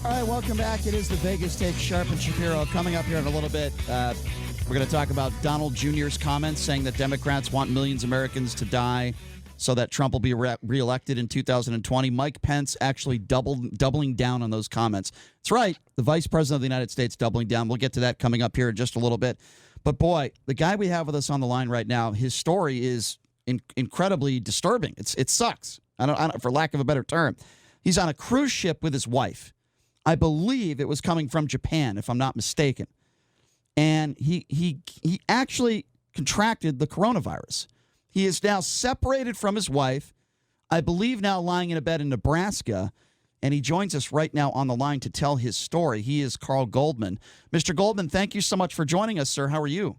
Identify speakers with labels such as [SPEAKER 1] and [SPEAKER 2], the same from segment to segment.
[SPEAKER 1] All right, welcome back. It is the Vegas Take, Sharp and Shapiro. Coming up here in a little bit, we're going to talk about Donald Jr.'s comments saying that Democrats want millions of Americans to die so that Trump will be reelected in 2020. Mike Pence actually doubling down on those comments. That's right. The Vice President of the United States doubling down. We'll get to that coming up here in just a little bit. But, boy, the guy we have with us on the line right now, his story is incredibly disturbing. It sucks, I don't, for lack of a better term. He's on a cruise ship with his wife. I believe it was coming from Japan, if I'm not mistaken. And he actually contracted the coronavirus. He is now separated from his wife, I believe now lying in a bed in Nebraska, and he joins us right now on the line to tell his story. He is Carl Goldman. Mr. Goldman, thank you so much for joining us, sir. How are you?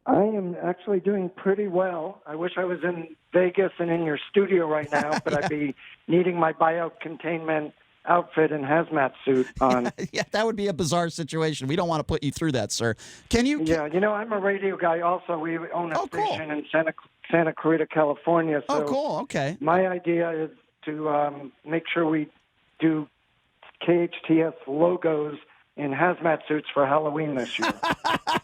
[SPEAKER 2] I am actually doing pretty well. I wish I was in Vegas and in your studio right now, but yeah. I'd be needing my biocontainment outfit and hazmat suit on.
[SPEAKER 1] Yeah, that would be a bizarre situation. We don't want to put you through that, sir. Can you?
[SPEAKER 2] Yeah, I'm a radio guy also. We own a station in Santa Clarita, California. So
[SPEAKER 1] cool. Okay.
[SPEAKER 2] My idea is to make sure we do KHTS logos in hazmat suits for Halloween this year.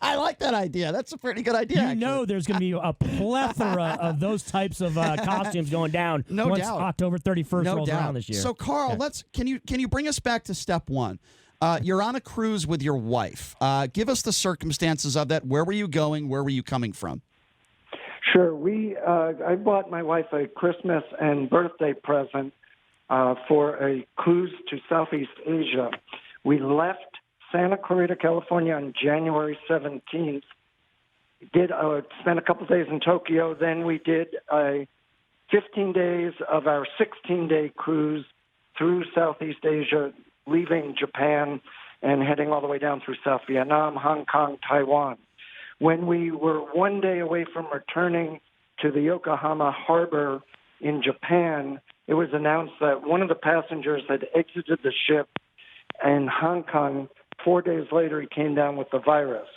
[SPEAKER 1] I like that idea. That's a pretty good idea.
[SPEAKER 3] You know there's going to be a plethora of those types of costumes going down once October 31st rolls around this year.
[SPEAKER 1] So, Carl, can you bring us back to step one? You're on a cruise with your wife. Give us the circumstances of that. Where were you going? Where were you coming from?
[SPEAKER 2] Sure. I bought my wife a Christmas and birthday present for a cruise to Southeast Asia. We left Santa Clarita, California on January 17th. Spent a couple days in Tokyo. Then we did 15 days of our 16-day cruise through Southeast Asia, leaving Japan and heading all the way down through South Vietnam, Hong Kong, Taiwan. When we were one day away from returning to the Yokohama harbor in Japan, it was announced that one of the passengers had exited the ship in Hong Kong. 4 days later, he came down with the virus.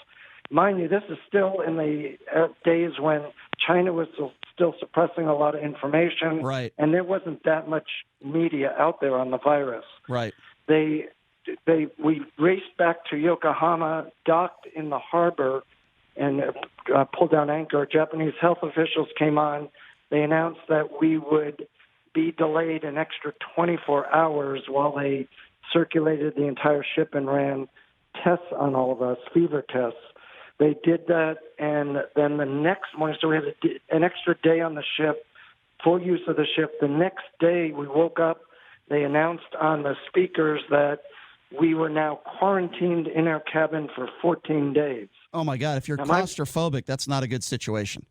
[SPEAKER 2] Mind you, this is still in the days when China was still suppressing a lot of information,
[SPEAKER 1] right?
[SPEAKER 2] And there wasn't that much media out there on the virus,
[SPEAKER 1] right?
[SPEAKER 2] We raced back to Yokohama, docked in the harbor, and pulled down anchor. Japanese health officials came on. They announced that we would be delayed an extra 24 hours while they circulated the entire ship and ran tests on all of us, fever tests. They did that, and then the next morning, so we had an extra day on the ship, full use of the ship. The next day we woke up, they announced on the speakers that we were now quarantined in our cabin for 14 days.
[SPEAKER 1] Oh, my God. If you're claustrophobic, that's not a good situation.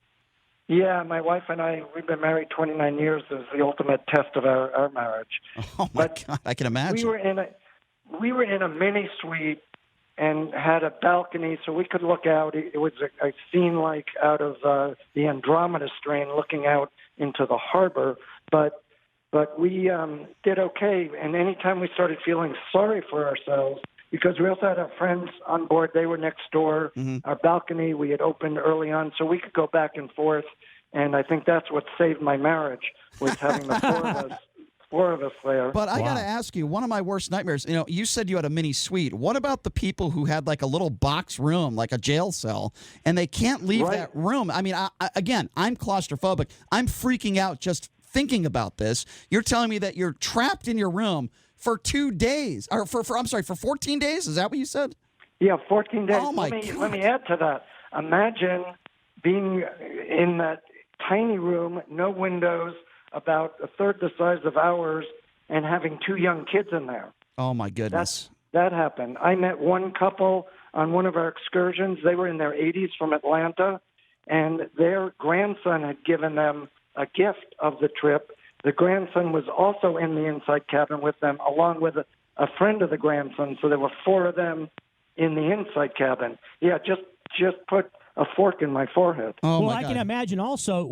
[SPEAKER 2] Yeah, my wife and I, we've been married 29 years. It was the ultimate test of our marriage.
[SPEAKER 1] Oh, my God. I can imagine.
[SPEAKER 2] We were in a mini suite and had a balcony so we could look out. It was a scene like out of the Andromeda Strain, looking out into the harbor. But we did okay. And anytime we started feeling sorry for ourselves, because we also had our friends on board, they were next door. Mm-hmm. Our balcony we had opened early on, so we could go back and forth. And I think that's what saved my marriage, was having the four of us there.
[SPEAKER 1] But I got to ask you, one of my worst nightmares, you said you had a mini suite. What about the people who had like a little box room, like a jail cell, and they can't leave that room? I mean, again, I'm claustrophobic. I'm freaking out just thinking about this. You're telling me that you're trapped in your room for 2 days, or for 14 days? Is that what you said?
[SPEAKER 2] Yeah, 14 days.
[SPEAKER 1] Oh, my God.
[SPEAKER 2] Let me add to that. Imagine being in that tiny room, no windows, about a third the size of ours, and having 2 young kids in there.
[SPEAKER 1] Oh, my goodness.
[SPEAKER 2] That happened. I met one couple on one of our excursions. They were in their 80s from Atlanta, and their grandson had given them a gift of the trip. The grandson was also in the inside cabin with them, along with a friend of the grandson. So there were 4 of them in the inside cabin. Yeah, just put a fork in my forehead.
[SPEAKER 3] Oh, well, I can imagine also,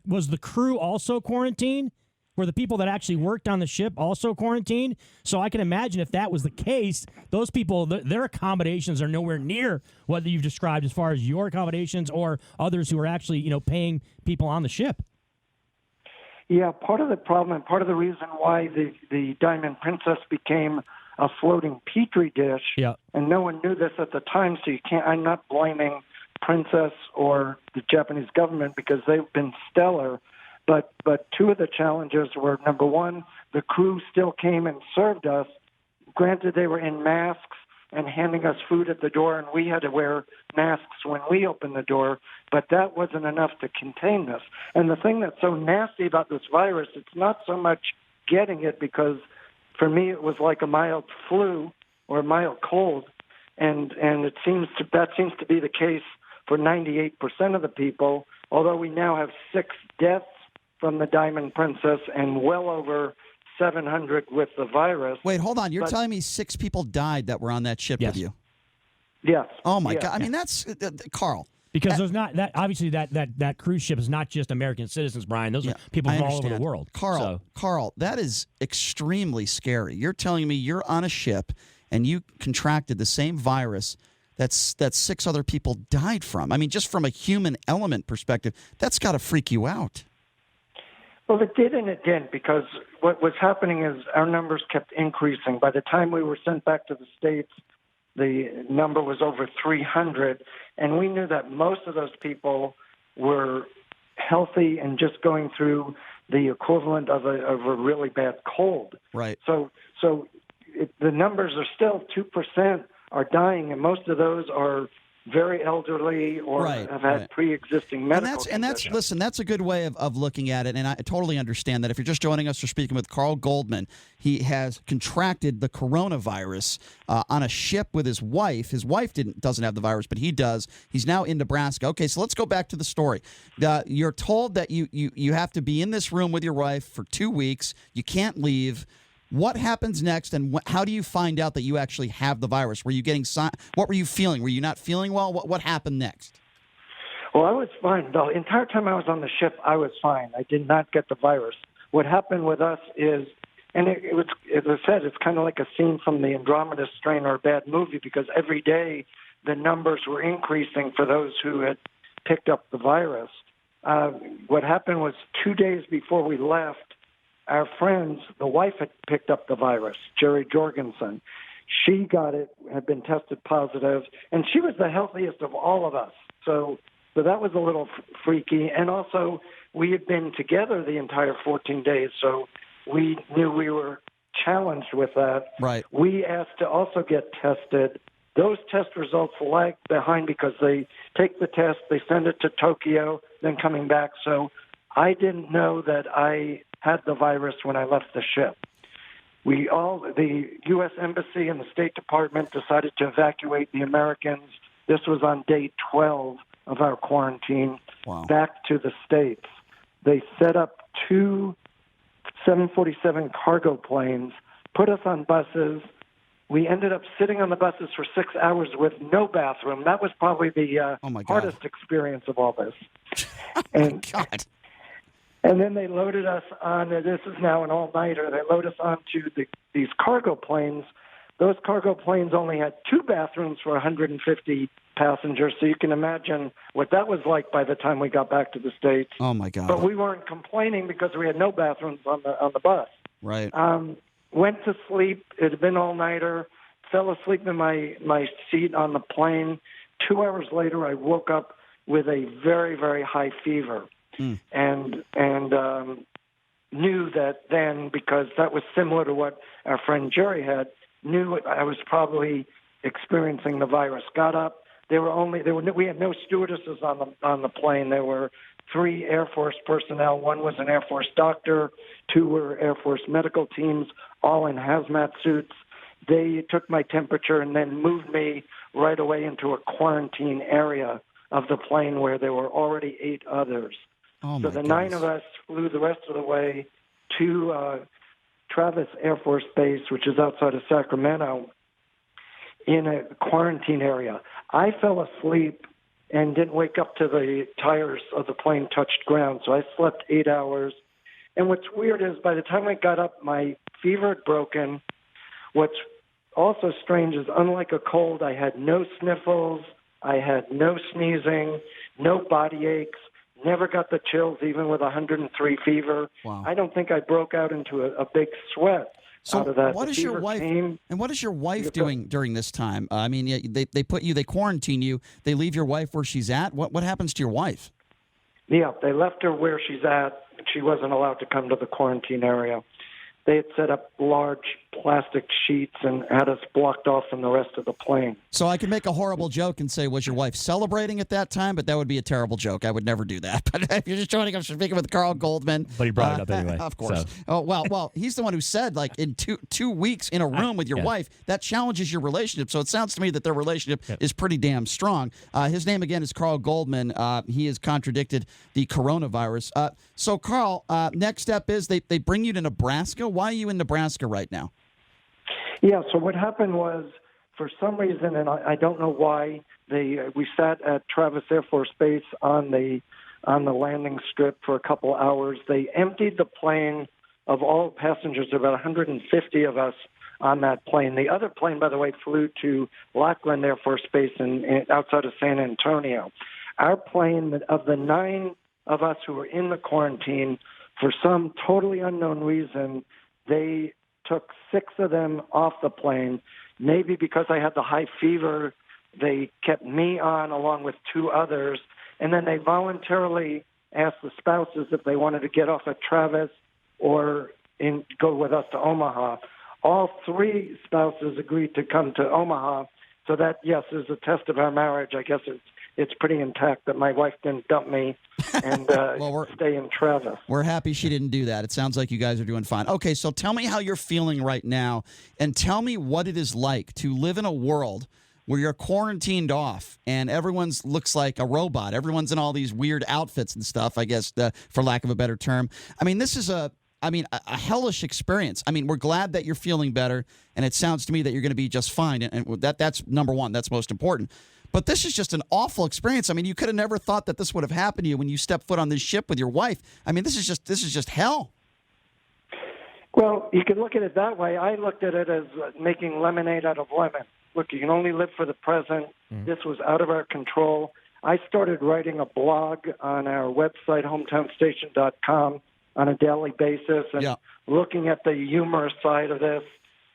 [SPEAKER 3] was the crew also quarantined? Were the people that actually worked on the ship also quarantined? So I can imagine if that was the case, those people, their accommodations are nowhere near what you've described as far as your accommodations or others who are actually, paying people on the ship.
[SPEAKER 2] Yeah, part of the problem and part of the reason why the Diamond Princess became a floating petri dish.
[SPEAKER 3] Yeah.
[SPEAKER 2] And no one knew this at the time, so you can't. I'm not blaming Princess or the Japanese government because they've been stellar. But two of the challenges were, number one, the crew still came and served us. Granted, they were in masks and handing us food at the door, and we had to wear masks when we opened the door, but that wasn't enough to contain this. And the thing that's so nasty about this virus, it's not so much getting it, because for me it was like a mild flu or a mild cold, and that seems to be the case for 98% of the people, although we now have 6 deaths from the Diamond Princess and well over 700 with the virus.
[SPEAKER 1] Wait, hold on. You're telling me 6 people died that were on that ship
[SPEAKER 3] Yes.
[SPEAKER 1] with you?
[SPEAKER 2] Yes.
[SPEAKER 1] Oh, my
[SPEAKER 2] Yes.
[SPEAKER 1] God. I mean, that's Carl.
[SPEAKER 3] Because there's not that obviously that cruise ship is not just American citizens, Brian. Those are people
[SPEAKER 1] I
[SPEAKER 3] from all over
[SPEAKER 1] understand.
[SPEAKER 3] the world.
[SPEAKER 1] Carl, that is extremely scary. You're telling me you're on a ship and you contracted the same virus that 6 other people died from. I mean, just from a human element perspective, that's got to freak you out.
[SPEAKER 2] Well, it did and it didn't, because what was happening is our numbers kept increasing. By the time we were sent back to the States, the number was over 300, and we knew that most of those people were healthy and just going through the equivalent of a really bad cold.
[SPEAKER 1] Right.
[SPEAKER 2] So the numbers are still 2% are dying, and most of those are very elderly or have had pre-existing medical conditions.
[SPEAKER 1] Listen, that's a good way of looking at it, and I totally understand that. If you're just joining us, we're speaking with Carl Goldman. He has contracted the coronavirus on a ship with his wife. His wife doesn't have the virus, but he does. He's now in Nebraska. Okay, so let's go back to the story. You're told that you have to be in this room with your wife for 2 weeks. You can't leave. What happens next, and how do you find out that you actually have the virus? Were you getting what were you feeling? Were you not feeling well? What happened next?
[SPEAKER 2] Well, I was fine. The entire time I was on the ship, I was fine. I did not get the virus. What happened with us is, and it was, as I said, it's kind of like a scene from the Andromeda Strain or a bad movie, because every day the numbers were increasing for those who had picked up the virus. What happened was 2 days before we left, our friends, the wife had picked up the virus, Jerry Jorgensen. She got it, had been tested positive, and she was the healthiest of all of us. So that was a little freaky. And also, we had been together the entire 14 days, so we knew we were challenged with that.
[SPEAKER 1] Right.
[SPEAKER 2] We asked to also get tested. Those test results lag behind because they take the test, they send it to Tokyo, then coming back. So I didn't know that I had the virus when I left the ship. The U.S. Embassy and the State Department decided to evacuate the Americans. This was on day 12 of our quarantine, back to the States. They set up 2 747 cargo planes, put us on buses. We ended up sitting on the buses for 6 hours with no bathroom. That was probably the hardest experience of all this. And,
[SPEAKER 1] God.
[SPEAKER 2] And then they loaded us on, this is now an all-nighter, they load us onto these cargo planes. Those cargo planes only had 2 bathrooms for 150 passengers, so you can imagine what that was like by the time we got back to the States.
[SPEAKER 1] Oh, my God.
[SPEAKER 2] But we weren't complaining because we had no bathrooms on the bus.
[SPEAKER 1] Right.
[SPEAKER 2] Went to sleep. It had been all-nighter. Fell asleep in my seat on the plane. 2 hours later, I woke up with a very, very high fever. And knew that then, because that was similar to what our friend Jerry had, knew I was probably experiencing the virus. Got up. We had no stewardesses on the plane. There were 3 Air Force personnel. 1 was an Air Force doctor. 2 were Air Force medical teams, all in hazmat suits. They took my temperature and then moved me right away into a quarantine area of the plane where there were already 8 others.
[SPEAKER 1] Oh,
[SPEAKER 2] so the 9 of us flew the rest of the way to Travis Air Force Base, which is outside of Sacramento, in a quarantine area. I fell asleep and didn't wake up till the tires of the plane touched ground, so I slept 8 hours. And what's weird is by the time I got up, my fever had broken. What's also strange is, unlike a cold, I had no sniffles, I had no sneezing, no body aches. Never got the chills, even with 103 fever.
[SPEAKER 1] Wow.
[SPEAKER 2] I don't think I broke out into a big sweat.
[SPEAKER 1] So
[SPEAKER 2] out of that.
[SPEAKER 1] what
[SPEAKER 2] The
[SPEAKER 1] is your
[SPEAKER 2] fever
[SPEAKER 1] wife
[SPEAKER 2] came.
[SPEAKER 1] and what is your wife doing during this time? I mean, they quarantine you. They leave your wife where she's at. What happens to your wife?
[SPEAKER 2] Yeah, they left her where she's at. She wasn't allowed to come to the quarantine area. They had set up large plastic sheets and had us blocked off from the rest of the plane.
[SPEAKER 1] So I can make a horrible joke and say, was your wife celebrating at that time? But that would be a terrible joke. I would never do that. But if you're just joining us, speaking with Carl Goldman.
[SPEAKER 3] But he brought it up anyway.
[SPEAKER 1] Of course.
[SPEAKER 3] So.
[SPEAKER 1] Oh, well, he's the one who said, like, in two weeks in a room with your wife, that challenges your relationship. So it sounds to me that their relationship is pretty damn strong. His name, again, is Carl Goldman. He has contradicted the coronavirus. So, Carl, next step is they bring you to Nebraska. Why are you in Nebraska right now?
[SPEAKER 2] Yeah, so what happened was, for some reason, and I don't know why, we sat at Travis Air Force Base on the landing strip for a couple hours. They emptied the plane of all passengers, about 150 of us on that plane. The other plane, by the way, flew to Lackland Air Force Base outside of San Antonio. Our plane, of the 9 of us who were in the quarantine, for some totally unknown reason, they took 6 of them off the plane. Maybe because I had the high fever, they kept me on along with 2 others. And then they voluntarily asked the spouses if they wanted to get off at Travis or go with us to Omaha. All 3 spouses agreed to come to Omaha. So that, yes, is a test of our marriage. I guess it's pretty intact that my wife didn't dump me and stay in Travis.
[SPEAKER 1] We're happy she didn't do that. It sounds like you guys are doing fine. Okay, so tell me how you're feeling right now, and tell me what it is like to live in a world where you're quarantined off and everyone's looks like a robot. Everyone's in all these weird outfits and stuff, I guess, for lack of a better term. I mean, this is a hellish experience. I mean, we're glad that you're feeling better, and it sounds to me that you're going to be just fine, and that's number one. That's most important. But this is just an awful experience. I mean, you could have never thought that this would have happened to you when you stepped foot on this ship with your wife. I mean, this is just hell.
[SPEAKER 2] Well, you can look at it that way. I looked at it as making lemonade out of lemon. Look, you can only live for the present. This was out of our control. I started writing a blog on our website, hometownstation.com, on a daily basis and looking at the humorous side of this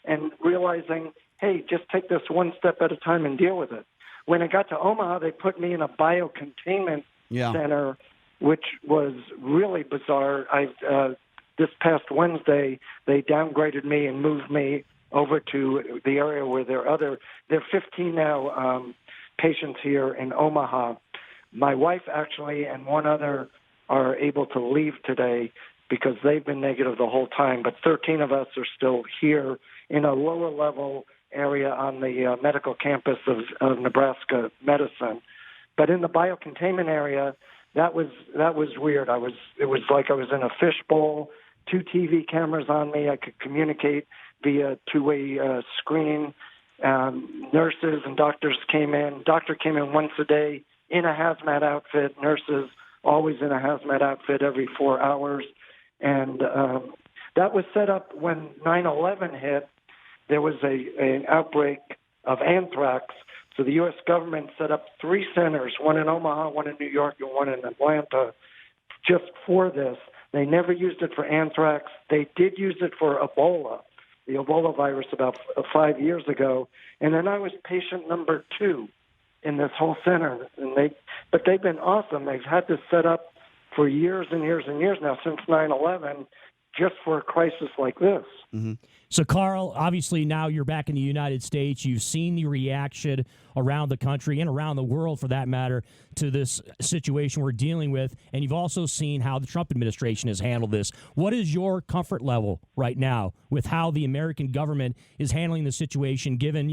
[SPEAKER 2] and realizing, hey, just take this one step at a time and deal with it. When I got to Omaha, they put me in a biocontainment center, which was really bizarre. This past Wednesday, they downgraded me and moved me over to the area where there are 15 now patients here in Omaha. My wife actually and one other are able to leave today because they've been negative the whole time, but 13 of us are still here in a lower level area on the medical campus of Nebraska Medicine. But in the biocontainment area, that was weird. It was like I was in a fishbowl, 2 TV cameras on me. I could communicate via two-way screen. Nurses and doctors came in. Doctor came in once a day in a hazmat outfit. Nurses always in a hazmat outfit every 4 hours. And that was set up when 9/11 hit. There was an outbreak of anthrax. So the U.S. government set up 3 centers, one in Omaha, one in New York, and one in Atlanta, just for this. They never used it for anthrax. They did use it for Ebola, the Ebola virus, about 5 years ago. And then I was patient number 2 in this whole center. But they've been awesome. They've had this set up for years and years and years now, since 9/11, just for a crisis like this.
[SPEAKER 1] Mm-hmm.
[SPEAKER 3] So, Carl, obviously now you're back in the United States. You've seen the reaction around the country and around the world, for that matter, to this situation we're dealing with. And you've also seen how the Trump administration has handled this. What is your comfort level right now with how the American government is handling the situation, given,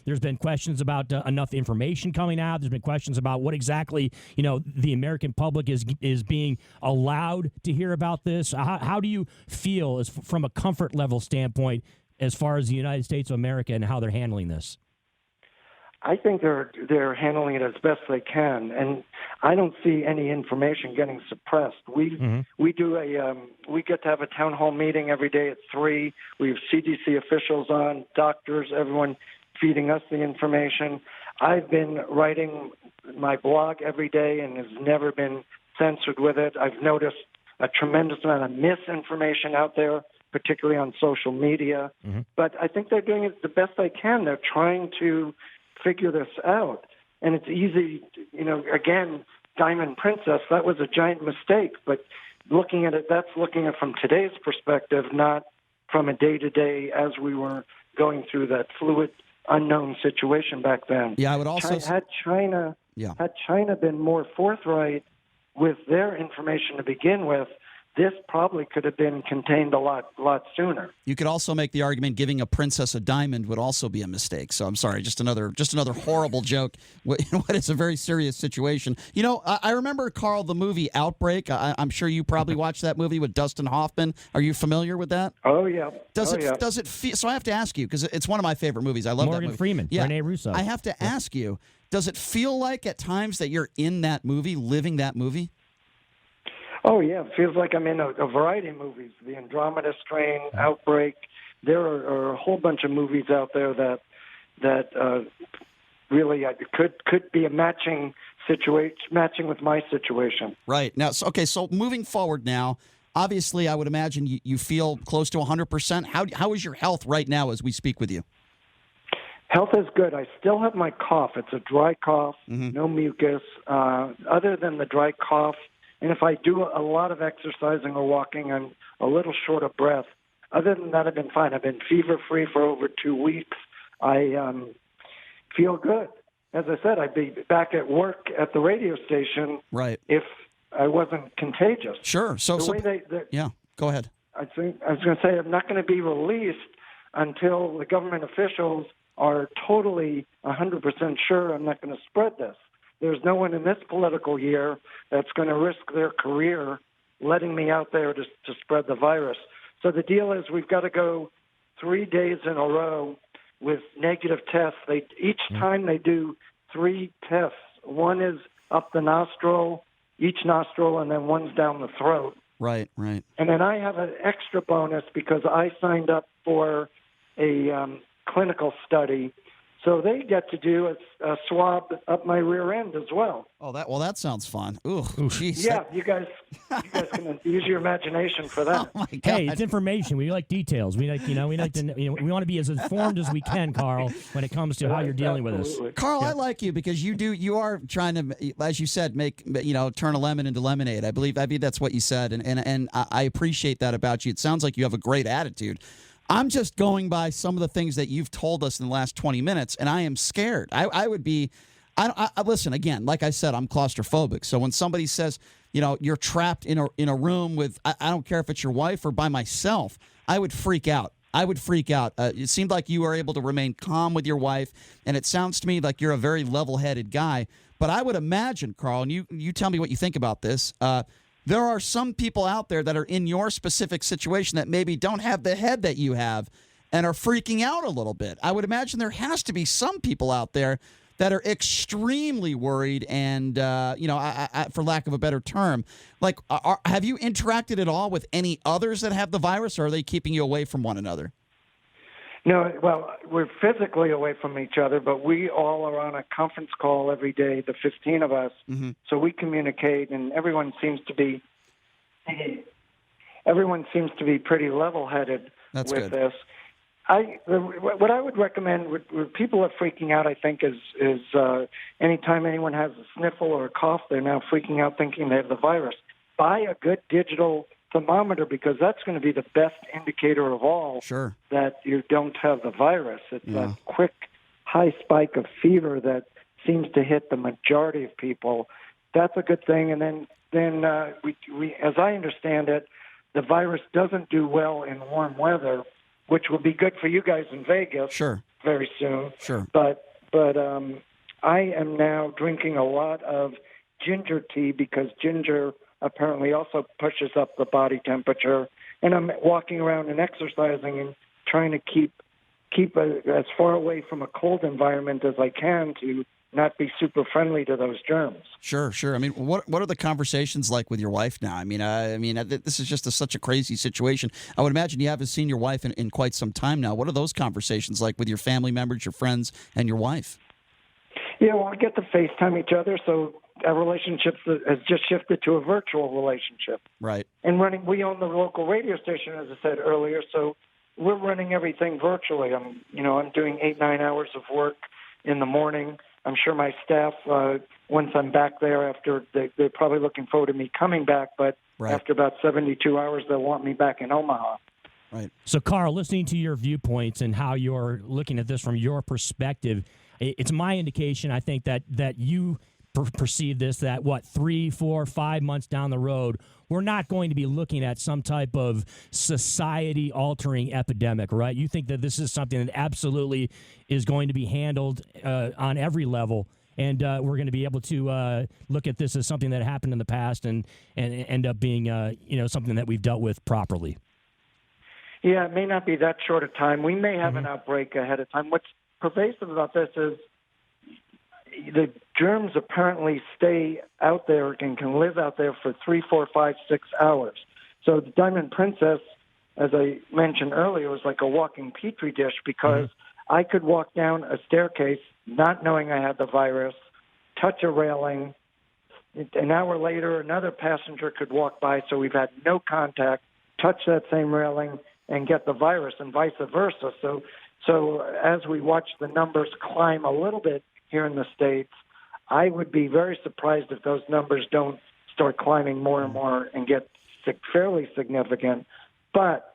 [SPEAKER 3] there's been questions about enough information coming out. There's been questions about what exactly, the American public is being allowed to hear about this. How do you feel from a comfort level standpoint as far as the United States of America and how they're handling this?
[SPEAKER 2] I think they're handling it as best they can, and I don't see any information getting suppressed. We get to have a town hall meeting every day at 3. We have CDC officials on, doctors, everyone feeding us the information. I've been writing my blog every day and has never been censored with it. I've noticed a tremendous amount of misinformation out there particularly on social media. But I think they're doing it the best they can. They're trying to figure this out. And it's easy, again, Diamond Princess, that was a giant mistake. But looking at it, that's looking at it from today's perspective, not from a day-to-day as we were going through that fluid, unknown situation back then.
[SPEAKER 1] Yeah, I would also...
[SPEAKER 2] Had China been more forthright with their information to begin with, this probably could have been contained a lot sooner.
[SPEAKER 1] You could also make the argument giving a princess a diamond would also be a mistake. So I'm sorry, just another horrible joke. What is a very serious situation. I remember, Carl, the movie Outbreak. I'm sure you probably watched that movie with Dustin Hoffman. Are you familiar with that?
[SPEAKER 2] Oh yeah.
[SPEAKER 1] Does it feel? So I have to ask you, because it's one of my favorite movies. I love that movie.
[SPEAKER 3] Morgan Freeman, Rene Russo.
[SPEAKER 1] I have to ask you, does it feel like at times that you're in that movie, living that movie?
[SPEAKER 2] Oh, yeah. It feels like I'm in a variety of movies. The Andromeda Strain, Outbreak. There are a whole bunch of movies out there that really could be a matching with my situation.
[SPEAKER 1] Right. Now, so moving forward now, obviously I would imagine you feel close to 100%. How is your health right now as we speak with you?
[SPEAKER 2] Health is good. I still have my cough. It's a dry cough, no mucus. Other than the dry cough, and if I do a lot of exercising or walking, I'm a little short of breath. Other than that, I've been fine. I've been fever-free for over 2 weeks. I feel good. As I said, I'd be back at work at the radio station if I wasn't contagious.
[SPEAKER 1] Sure. Yeah, go ahead.
[SPEAKER 2] I was going to say I'm not going to be released until the government officials are totally 100% sure I'm not going to spread this. There's no one in this political year that's going to risk their career letting me out there to spread the virus. So the deal is we've got to go 3 days in a row with negative tests. Each time they do 3 tests. One is up the nostril, each nostril, and then one's down the throat.
[SPEAKER 1] Right.
[SPEAKER 2] And then I have an extra bonus because I signed up for a clinical study. So they get to do a swab up my rear end as well.
[SPEAKER 1] Oh, that sounds fun. Ooh, jeez.
[SPEAKER 2] Yeah, you guys can use your imagination for that.
[SPEAKER 1] Oh my God.
[SPEAKER 3] Hey, it's information. We like details. We like we want to be as informed as we can, Carl, when it comes to how you're dealing with this.
[SPEAKER 1] Carl, I like you because you are trying to, as you said, turn a lemon into lemonade. I believe that's what you said, and I appreciate that about you. It sounds like you have a great attitude. I'm just going by some of the things that you've told us in the last 20 minutes, and I am scared. I would be – listen, again, like I said, I'm claustrophobic. So when somebody says, you're trapped in a room with – I don't care if it's your wife or by myself, I would freak out. It seemed like you were able to remain calm with your wife, and it sounds to me like you're a very level-headed guy. But I would imagine, Carl, and you tell me what you think about this there are some people out there that are in your specific situation that maybe don't have the head that you have and are freaking out a little bit. I would imagine there has to be some people out there that are extremely worried and, for lack of a better term, like, have you interacted at all with any others that have the virus, or are they keeping you away from one another?
[SPEAKER 2] No, well, we're physically away from each other, but we all are on a conference call every day, the 15 of us. So we communicate, and everyone seems to be pretty level-headed
[SPEAKER 1] with
[SPEAKER 2] this. What I would recommend where people are freaking out, I think, is anytime anyone has a sniffle or a cough, they're now freaking out thinking they have the virus. Buy a good digital thermometer, because that's going to be the best indicator of all that you don't have the virus. It's a quick, high spike of fever that seems to hit the majority of people. That's a good thing. And then we, as I understand it, the virus doesn't do well in warm weather, which will be good for you guys in Vegas very soon. But I am now drinking a lot of ginger tea because ginger apparently also pushes up the body temperature. And I'm walking around and exercising and trying to keep as far away from a cold environment as I can to not be super friendly to those germs.
[SPEAKER 1] Sure. I mean, what are the conversations like with your wife now? I mean, this is just such a crazy situation. I would imagine you haven't seen your wife in quite some time now. What are those conversations like with your family members, your friends, and your wife?
[SPEAKER 2] Yeah, well, we get to FaceTime each other, so our relationship has just shifted to a virtual relationship.
[SPEAKER 1] Right.
[SPEAKER 2] And we own the local radio station, as I said earlier, so we're running everything virtually. I'm doing 8-9 hours of work in the morning. I'm sure my staff, once I'm back there, after they're probably looking forward to me coming back, but
[SPEAKER 1] Right.
[SPEAKER 2] after about 72 hours, they'll want me back in Omaha.
[SPEAKER 1] Right.
[SPEAKER 3] So, Carl, listening to your viewpoints and how you're looking at this from your perspective, it's my indication, I think, that you perceive this, that 3, 4, 5 months down the road, we're not going to be looking at some type of society-altering epidemic, right? You think that this is something that absolutely is going to be handled on every level, and we're going to be able to look at this as something that happened in the past and end up being something that we've dealt with properly.
[SPEAKER 2] Yeah, it may not be that short a time. We may have an outbreak ahead of time. What's pervasive about this is the germs apparently stay out there and can live out there for 3, 4, 5, 6 hours. So the Diamond Princess, as I mentioned earlier, was like a walking petri dish because I could walk down a staircase not knowing I had the virus, touch a railing. An hour later, another passenger could walk by, so we've had no contact, touch that same railing, and get the virus, and vice versa. So as we watch the numbers climb a little bit here in the States, I would be very surprised if those numbers don't start climbing more and more and get fairly significant. But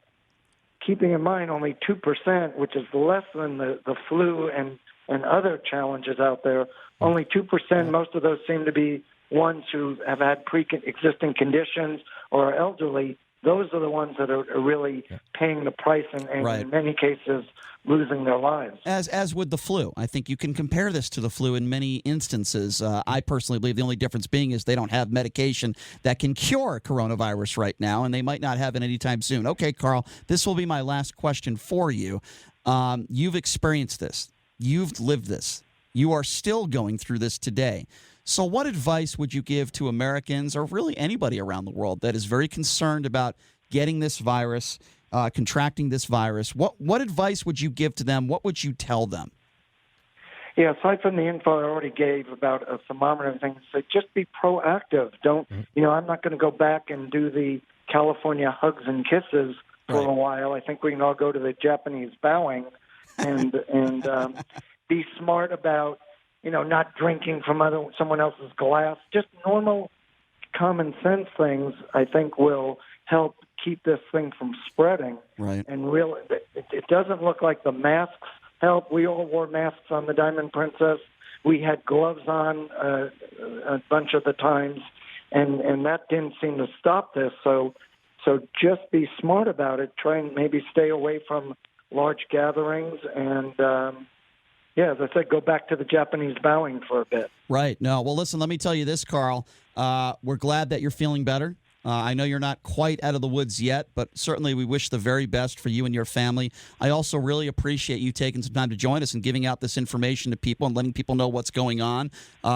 [SPEAKER 2] keeping in mind only 2%, which is less than the flu and other challenges out there, only 2%, most of those seem to be ones who have had pre-existing conditions or are elderly. Those are the ones that are really paying the price and in many cases losing their lives.
[SPEAKER 1] As with the flu. I think you can compare this to the flu in many instances. I personally believe the only difference being is they don't have medication that can cure coronavirus right now, and they might not have it anytime soon. Okay, Carl, this will be my last question for you. You've experienced this. You've lived this. You are still going through this today. So what advice would you give to Americans or really anybody around the world that is very concerned about getting this virus, contracting this virus? What advice would you give to them? What would you tell them?
[SPEAKER 2] Yeah, aside from the info I already gave about a thermometer and things, so just be proactive. Don't, I'm not going to go back and do the California hugs and kisses for a while. I think we can all go to the Japanese bowing and be smart about not drinking from someone else's glass. Just normal common sense things, I think, will help keep this thing from spreading.
[SPEAKER 1] Right.
[SPEAKER 2] And really, it doesn't look like the masks help. We all wore masks on the Diamond Princess. We had gloves on a bunch of the times, and that didn't seem to stop this. So just be smart about it. Try and maybe stay away from large gatherings and as I said, go back to the Japanese bowing for a bit.
[SPEAKER 1] Right. No. Well, listen, let me tell you this, Carl. We're glad that you're feeling better. I know you're not quite out of the woods yet, but certainly we wish the very best for you and your family. I also really appreciate you taking some time to join us and giving out this information to people and letting people know what's going on.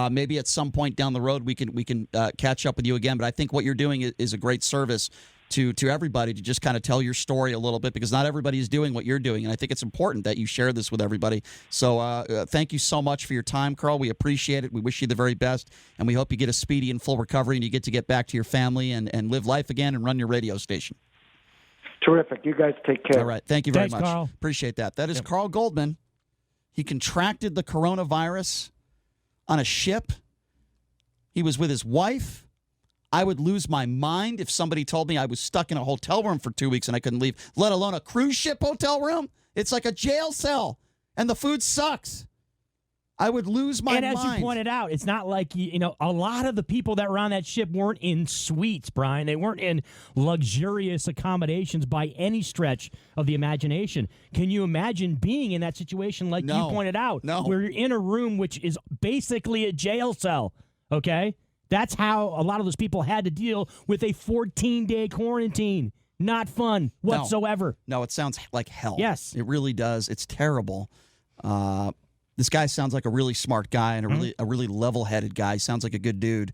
[SPEAKER 1] Maybe at some point down the road we can catch up with you again, but I think what you're doing is a great service to everybody to just kind of tell your story a little bit, because not everybody is doing what you're doing, and I think it's important that you share this with everybody. So thank you so much for your time, Carl. We appreciate it. We wish you the very best, and we hope you get a speedy and full recovery and you get back to your family and live life again and run your radio station.
[SPEAKER 2] Terrific. You guys take care.
[SPEAKER 1] All right. Thank you very much.
[SPEAKER 3] Carl.
[SPEAKER 1] Appreciate that. That is Carl Goldman. He contracted the coronavirus on a ship. He was with his wife. I would lose my mind if somebody told me I was stuck in a hotel room for 2 weeks and I couldn't leave, let alone a cruise ship hotel room. It's like a jail cell, and the food sucks. I would lose my mind.
[SPEAKER 3] And as you pointed out, it's not like, a lot of the people that were on that ship weren't in suites, Brian. They weren't in luxurious accommodations by any stretch of the imagination. Can you imagine being in that situation like you pointed out?
[SPEAKER 1] No.
[SPEAKER 3] Where you're in a room which is basically a jail cell, okay? That's how a lot of those people had to deal with a 14-day quarantine. Not fun whatsoever.
[SPEAKER 1] No, it sounds like hell.
[SPEAKER 3] Yes.
[SPEAKER 1] It really does. It's terrible. This guy sounds like a really smart guy and a really level-headed guy. He sounds like a good dude.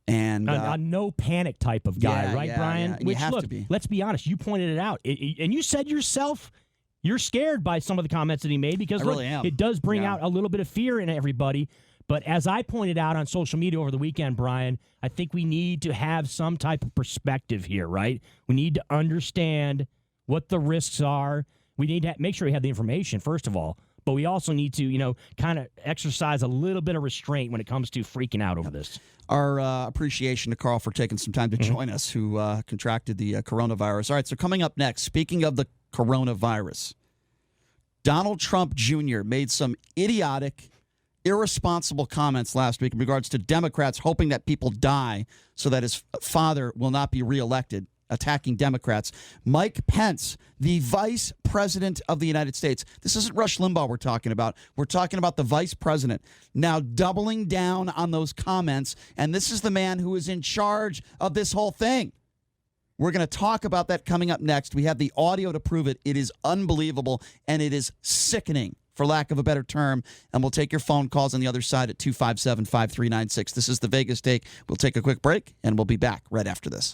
[SPEAKER 1] And
[SPEAKER 3] a no panic type of guy, right, Brian?
[SPEAKER 1] Yeah. And you have to be.
[SPEAKER 3] Let's be honest. You pointed it out. And you said yourself you're scared by some of the comments that he made because
[SPEAKER 1] I really am.
[SPEAKER 3] It does bring out a little bit of fear in everybody. But as I pointed out on social media over the weekend, Brian, I think we need to have some type of perspective here, right? We need to understand what the risks are. We need to make sure we have the information, first of all. But we also need to, kind of exercise a little bit of restraint when it comes to freaking out over this.
[SPEAKER 1] Our appreciation to Carl for taking some time to join us, who contracted the coronavirus. All right, so coming up next, speaking of the coronavirus, Donald Trump Jr. made some idiotic, irresponsible comments last week in regards to Democrats hoping that people die so that his father will not be reelected, attacking Democrats. Mike Pence, the vice president of the United States. This isn't Rush Limbaugh we're talking about. We're talking about the vice president. Now doubling down on those comments, and this is the man who is in charge of this whole thing. We're going to talk about that coming up next. We have the audio to prove it. It is unbelievable, and it is sickening, for lack of a better term. And we'll take your phone calls on the other side at 257-5396. This is the Vegas Take. We'll take a quick break, and we'll be back right after this.